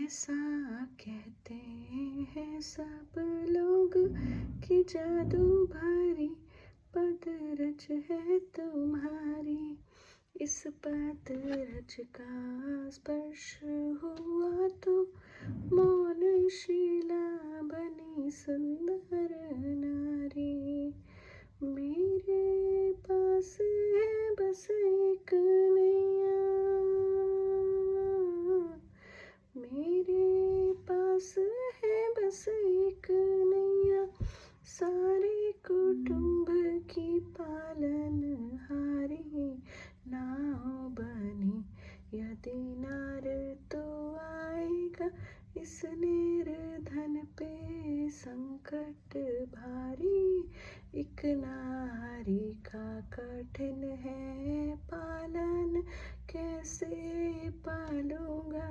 ऐसा कहते हैं सब लोग कि जादू भरी पदरज है तुम्हारी। इस पदरज का स्पर्श हुआ तो मौन शिला बनी सुंदर नारी। मेरे पास है बस एक नैया, मेरे पास है बस एक नैया, सारे कुटुंब की पालन हारी। नाव बनी यदि नार तो आएगा इस निर्धन पे संकट भारी। एक नारी का कठिन है पालन, कैसे पालूंगा